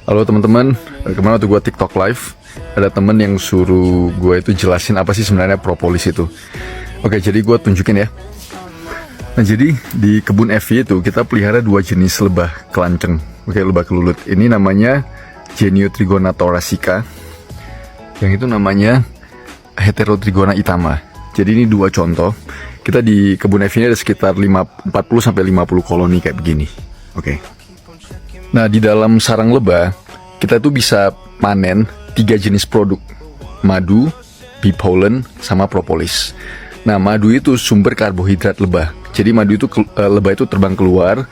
Halo teman-teman, kemarin waktu gue TikTok live, ada temen yang suruh gue itu jelasin apa sih sebenarnya propolis itu. Oke, jadi gue tunjukin ya. Nah, jadi di kebun Evi itu kita pelihara dua jenis lebah kelanceng. Oke, lebah kelulut. Ini namanya Geniotrigona thoracica. Yang itu namanya Heterotrigona itama. Jadi ini dua contoh. Kita di kebun Evi ini ada sekitar 40 sampai 50 koloni kayak begini. Oke. Nah, di dalam sarang lebah, kita tuh bisa panen 3 jenis produk. Madu, bee pollen, sama propolis. Nah, madu itu sumber karbohidrat lebah. Jadi madu itu, lebah itu terbang keluar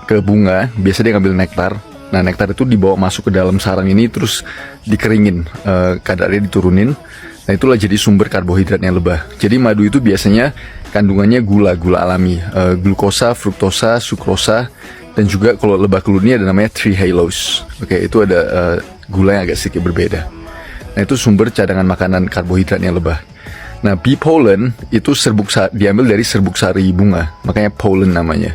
ke bunga, biasa dia ngambil nektar. Nah, nektar itu dibawa masuk ke dalam sarang ini, terus dikeringin, kadarnya diturunin. Nah, itulah jadi sumber karbohidratnya lebah. Jadi madu itu biasanya kandungannya gula alami, glukosa, fruktosa, sukrosa, dan juga kalau lebah kelulut ini ada namanya trehalose. Oke, itu ada gula yang agak sedikit berbeda. Nah, itu sumber cadangan makanan karbohidratnya lebah. Nah, bee pollen itu diambil dari serbuk sari bunga, makanya pollen namanya.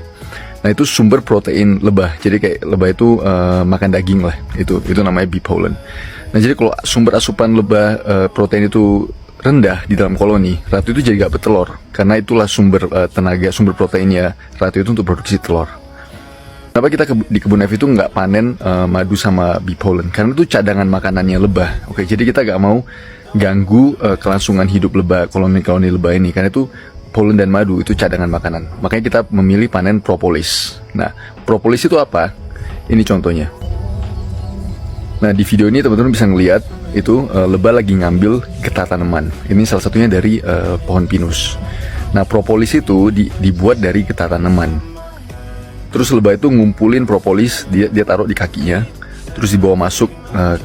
Nah, itu sumber protein lebah. Jadi kayak lebah itu makan daging lah. Itu namanya bee pollen. Nah, jadi kalau sumber asupan lebah protein itu rendah di dalam koloni, ratu itu jadi gak bertelur. Karena itulah sumber tenaga, sumber proteinnya ratu itu untuk produksi telur. Kenapa kita di kebun Evi itu nggak panen madu sama bee pollen? Karena itu cadangan makanannya lebah. Oke, jadi kita nggak mau ganggu kelangsungan hidup lebah, koloni-koloni lebah ini. Karena itu pollen dan madu itu cadangan makanan. Makanya kita memilih panen propolis. Nah, propolis itu apa? Ini contohnya. Nah, di video ini teman-teman bisa ngelihat itu lebah lagi ngambil getah tanaman. Ini salah satunya dari pohon pinus. Nah, propolis itu dibuat dari getah tanaman. Terus lebah itu ngumpulin propolis, dia taruh di kakinya, terus dibawa masuk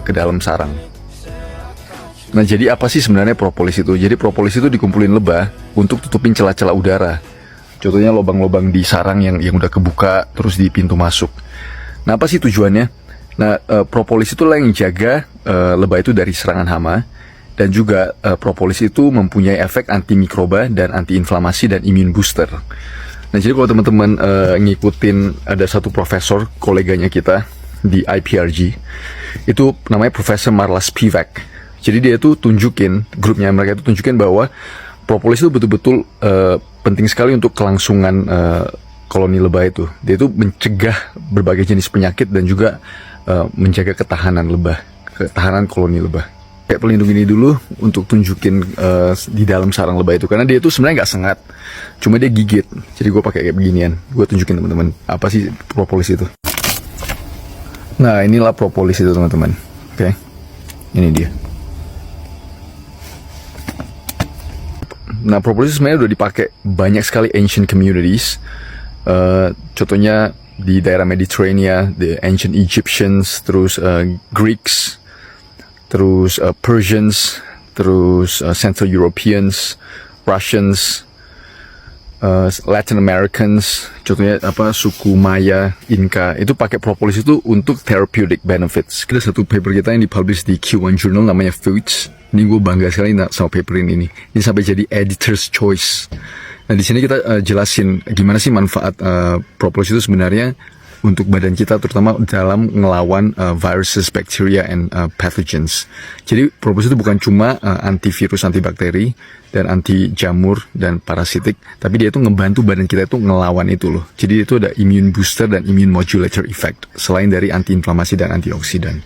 ke dalam sarang. Nah, jadi apa sih sebenarnya propolis itu? Jadi propolis itu dikumpulin lebah untuk tutupin celah-celah udara. Contohnya lubang-lubang di sarang yang udah kebuka, terus di pintu masuk. Nah, apa sih tujuannya? Nah, propolis itulah yang jaga lebah itu dari serangan hama. Dan juga propolis itu mempunyai efek antimikroba dan antiinflamasi dan immune booster. Nah, jadi kalau teman-teman ngikutin, ada satu profesor koleganya kita di IPRG, itu namanya Profesor Marla Spivak. Jadi dia itu tunjukin, grupnya mereka itu tunjukin bahwa propolis itu betul-betul penting sekali untuk kelangsungan koloni lebah itu. Dia itu mencegah berbagai jenis penyakit dan juga menjaga ketahanan lebah, ketahanan koloni lebah. Kayak pelindung ini dulu untuk tunjukin di dalam sarang lebah itu, karena dia itu sebenarnya nggak sengat, cuma dia gigit. Jadi gue pakai kayak beginian, gue tunjukin teman-teman apa sih propolis itu. Nah, inilah propolis itu teman-teman. Oke, ini dia. Nah, propolis sebenarnya udah dipakai banyak sekali ancient communities. Contohnya di daerah Mediterranean, the ancient Egyptians, terus Greeks, terus Persians, terus Central Europeans, Russians, Latin Americans, contohnya suku Maya, Inca, itu pakai propolis itu untuk therapeutic benefits. Kita satu paper kita yang dipublish di Q1 Journal namanya Foods. Ini gue bangga sekali sama paper ini. Ini sampai jadi editor's choice. Nah, di sini kita jelasin gimana sih manfaat propolis itu sebenarnya untuk badan kita, terutama dalam ngelawan viruses, bacteria, and pathogens. Jadi propolis itu bukan cuma antivirus, antibakteri, dan anti jamur dan parasitik, tapi dia itu ngebantu badan kita itu ngelawan itu loh. Jadi itu ada immune booster dan immune modulator effect, selain dari anti-inflamasi dan antioksidan.